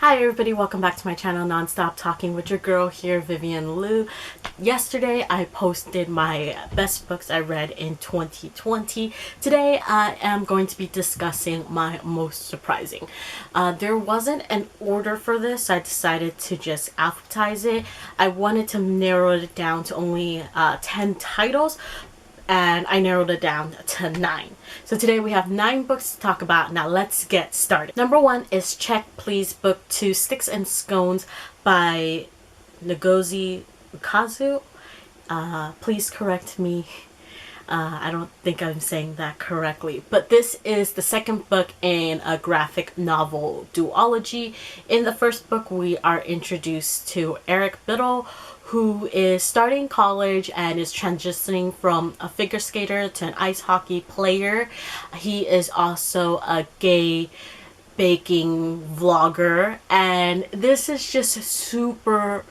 Hi everybody, welcome back to my channel, Nonstop Talking with your girl here, Vivian Liu. Yesterday I posted my best books I read in 2020. Today I am going to be discussing my most surprising. There wasn't an order for this, so I decided to just alphabetize it. I wanted to narrow it down to only 10 titles, and I narrowed it down to 9. So today we have 9 books to talk about. Now let's get started. Number 1 is Check Please Book 2, Sticks and Scones by Ngozi Ukazu. Please correct me. I don't think I'm saying that correctly. But this is the second book in a graphic novel duology. In the first book we are introduced to Eric Biddle, who is starting college and is transitioning from a figure skater to an ice hockey player. He is also a gay baking vlogger, and this is just super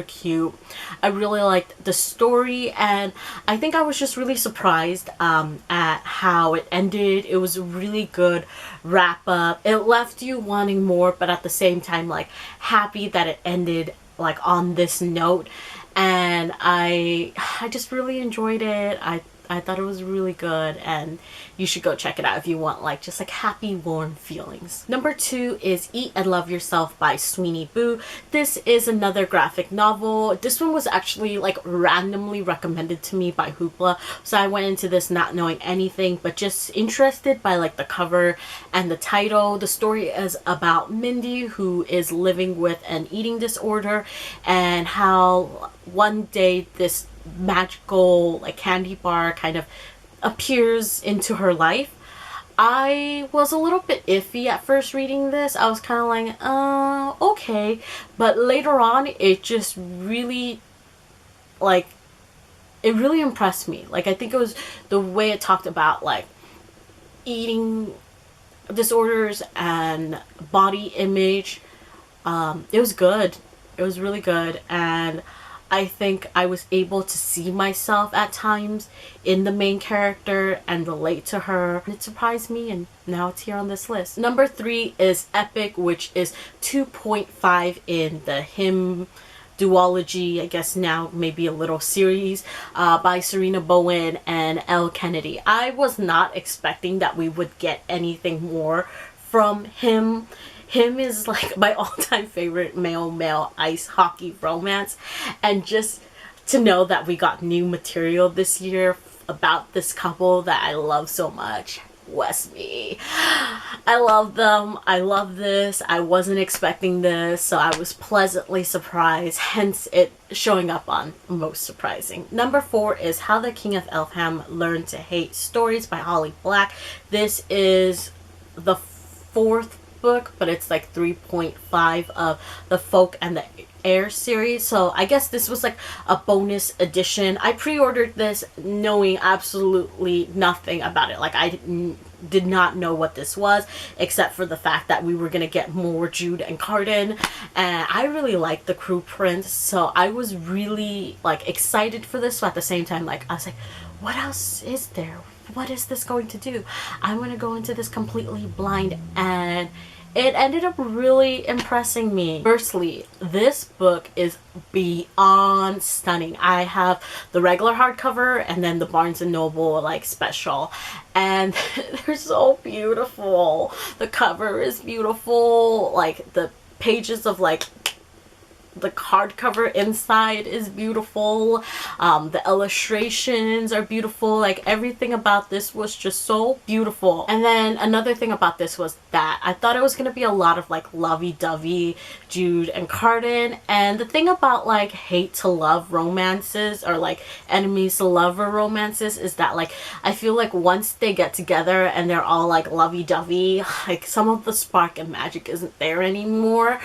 cute. I really liked the story, and I think I was just really surprised at how it ended. It was a really good wrap up. It left you wanting more, but at the same time like happy that it ended like on this note, and I just really enjoyed it. I thought it was really good, and you should go check it out if you want like just like happy warm feelings. Number 2 is Eat and Love Yourself by Sweeney Boo. This is another graphic novel. This one was actually like randomly recommended to me by Hoopla, so I went into this not knowing anything but just interested by like the cover and the title. The story is about Mindy, who is living with an eating disorder, and how one day this magical like candy bar kind of appears into her life. I was a little bit iffy at first reading this. I was kind of like okay, but later on it just really like it really impressed me. Like I think it was the way it talked about like eating disorders and body image. It was good. It was really good, and I think I was able to see myself at times in the main character and relate to her. It surprised me, and now it's here on this list. Number 3 is Epic, which is 2.5 in the hymn duology, I guess now maybe a little series, by Serena Bowen and Elle Kennedy. I was not expecting that we would get anything more from him. Him is like my all-time favorite male ice hockey romance, and just to know that we got new material this year about this couple that I love so much. Bless me. I love them. I love this. I wasn't expecting this, so I was pleasantly surprised, hence it showing up on most surprising. Number 4 is How the King of Elfham Learned to Hate Stories by Holly Black. This is the 4th book, but it's like 3.5 of the Folk and the Air series, so I guess this was like a bonus edition. I pre-ordered this knowing absolutely nothing about it. Like I did not know what this was, except for the fact that we were gonna get more Jude and Carden, and I really like the Crew Prince, so I was really like excited for this. So at the same time, like I was like, what else is there? What is this going to do? I'm gonna go into this completely blind, and it ended up really impressing me. Firstly, this book is beyond stunning. I have the regular hardcover and then the Barnes & Noble like special, and they're so beautiful. The cover is beautiful, like the pages of like the hardcover inside is beautiful. The illustrations are beautiful. Like everything about this was just so beautiful. And then another thing about this was that I thought it was gonna be a lot of like lovey-dovey Jude and Carden, and the thing about like hate to love romances or like enemies to lover romances is that like I feel like once they get together and they're all like lovey-dovey, like some of the spark and magic isn't there anymore.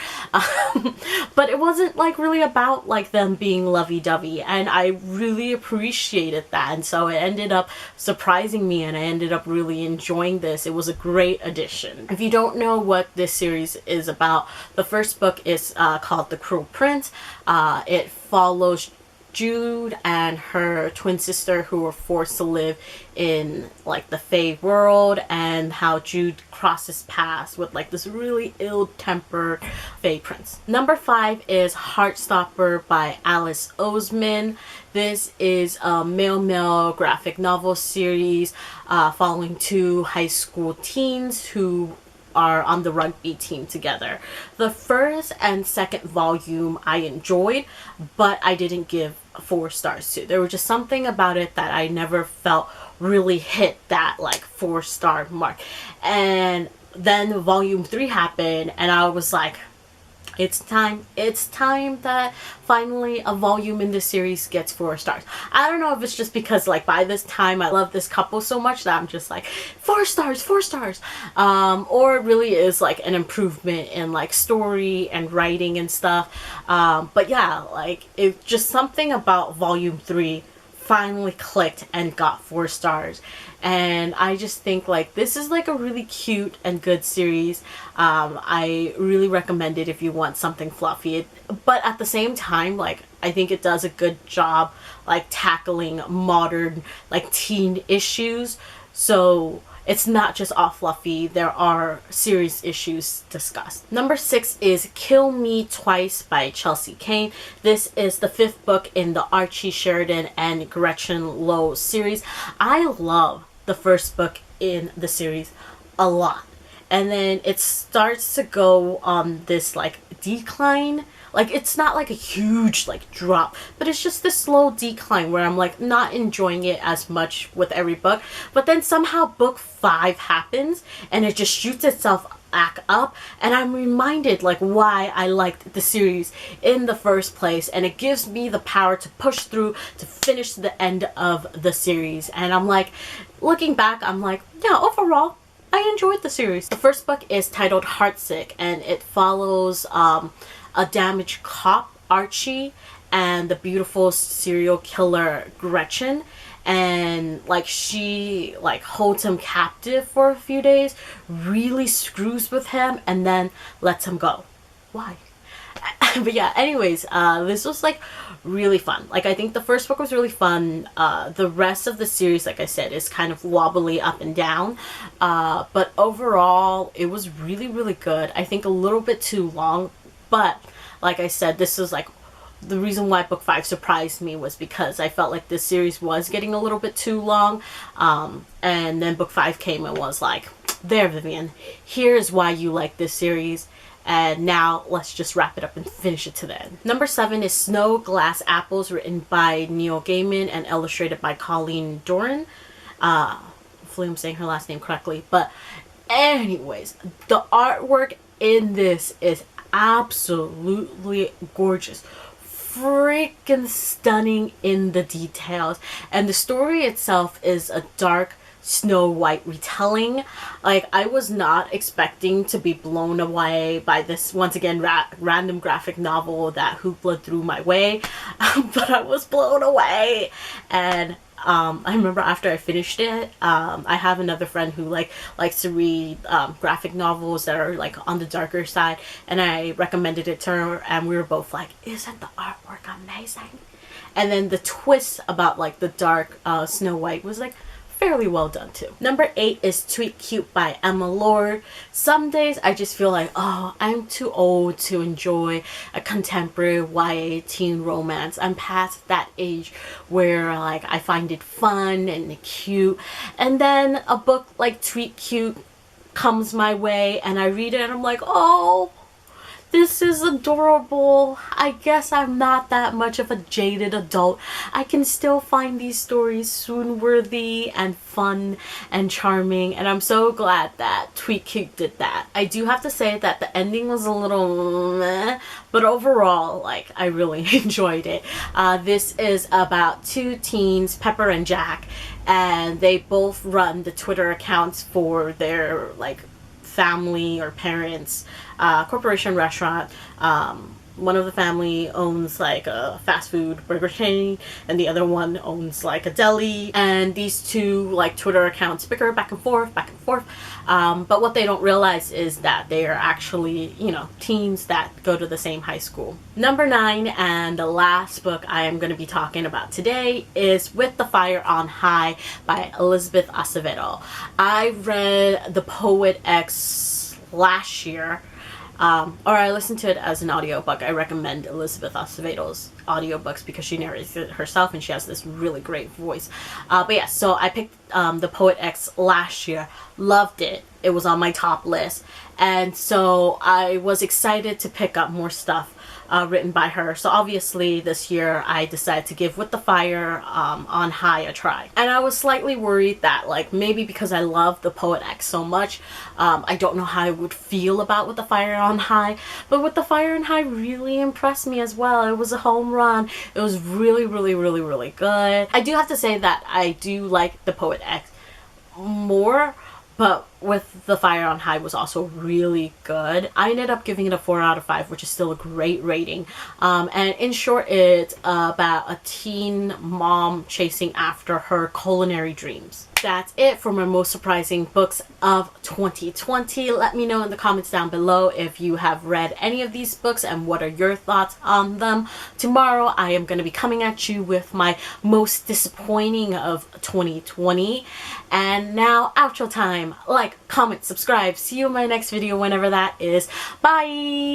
But it wasn't like really about like them being lovey-dovey, and I really appreciated that, and so it ended up surprising me, and I ended up really enjoying this. It was a great addition. If you don't know what this series is about, the first book is called The Cruel Prince. It follows Jude and her twin sister who were forced to live in like the Fae world, and how Jude crosses paths with like this really ill-tempered Fae prince. Number 5 is Heartstopper by Alice Oseman. This is a male graphic novel series following 2 high school teens who are on the rugby team together. The first and second volume I enjoyed, but I didn't give 4 stars to. There was just something about it that I never felt really hit that like 4-star mark. And then volume 3 happened and I was like, it's time that finally a volume in this series gets 4 stars. I don't know if it's just because like by this time I love this couple so much that I'm just like 4 stars, 4 stars. Or it really is like an improvement in like story and writing and stuff. But yeah, like it's just something about volume 3 finally clicked and got 4 stars. And I just think like this is like a really cute and good series. I really recommend it if you want something fluffy, but at the same time like I think it does a good job like tackling modern like teen issues, so it's not just all fluffy. There are serious issues discussed. Number 6 is Kill Me Twice by Chelsea Kane. This is the 5th book in the Archie Sheridan and Gretchen Lowe series. I love the first book in the series a lot. And then it starts to go on this like decline. Like it's not like a huge like drop, but it's just this slow decline where I'm like not enjoying it as much with every book. But then somehow book 5 happens and it just shoots itself back up, and I'm reminded like why I liked the series in the first place, and it gives me the power to push through to finish the end of the series. And I'm like, looking back, I'm like, yeah, overall I enjoyed the series. The first book is titled Heartsick, and it follows a damaged cop, Archie, and the beautiful serial killer, Gretchen. And like she like holds him captive for a few days, really screws with him, and then lets him go. Why? But yeah, anyways, this was like really fun. Like I think the first book was really fun. The rest of the series, like I said, is kind of wobbly up and down, but overall it was really good. I think a little bit too long, but like I said, this is like the reason why book 5 surprised me was because I felt like this series was getting a little bit too long, and then book 5 came and was like, there Vivian, here's why you like this series, and now let's just wrap it up and finish it to the end. Number 7 is Snow Glass Apples, written by Neil Gaiman and illustrated by Colleen Doran. Hopefully I'm saying her last name correctly, but anyways, the artwork in this is absolutely gorgeous, freaking stunning in the details, and the story itself is a dark Snow White retelling. Like I was not expecting to be blown away by this once again random graphic novel that hoopla threw my way, but I was blown away. And I remember after I finished it, I have another friend who likes to read graphic novels that are like on the darker side, and I recommended it to her, and we were both like, isn't the artwork amazing? And then the twist about like the dark Snow White was like fairly well done too. Number 8 is Tweet Cute by Emma Lord. Some days I just feel like, oh, I'm too old to enjoy a contemporary YA teen romance. I'm past that age where like I find it fun and cute. And then a book like Tweet Cute comes my way and I read it and I'm like, oh, this is adorable. I guess I'm not that much of a jaded adult. I can still find these stories swoon-worthy and fun and charming, and I'm so glad that Tweet Cute did that. I do have to say that the ending was a little meh, but overall, like, I really enjoyed it. This is about 2 teens, Pepper and Jack, and they both run the Twitter accounts for their, like, family or parents corporation restaurant, one of the family owns like a fast food burger chain and the other one owns like a deli, and these two like Twitter accounts bicker back and forth, but what they don't realize is that they are actually, you know, teens that go to the same high school. Number 9, and the last book I am going to be talking about today, is With the Fire on High by Elizabeth Acevedo. I read The Poet X last year, or I listened to it as an audiobook. I recommend Elizabeth Acevedo's audiobooks because she narrates it herself and she has this really great voice. But yeah, so I picked The Poet X last year, loved it. It was on my top list, and so I was excited to pick up more stuff written by her. So obviously this year I decided to give With the Fire on High a try. And I was slightly worried that like maybe because I love The Poet X so much, I don't know how I would feel about With the Fire on High. But With the Fire on High really impressed me as well. It was a home run. It was really good. I do have to say that I do like The Poet X more, but With the Fire on High was also really good. I ended up giving it a 4 out of 5, which is still a great rating. And in short, it's about a teen mom chasing after her culinary dreams. That's it for my most surprising books of 2020. Let me know in the comments down below if you have read any of these books and what are your thoughts on them. Tomorrow I am going to be coming at you with my most disappointing of 2020. And now, outro time. Like, comment, subscribe. See you in my next video whenever that is. Bye!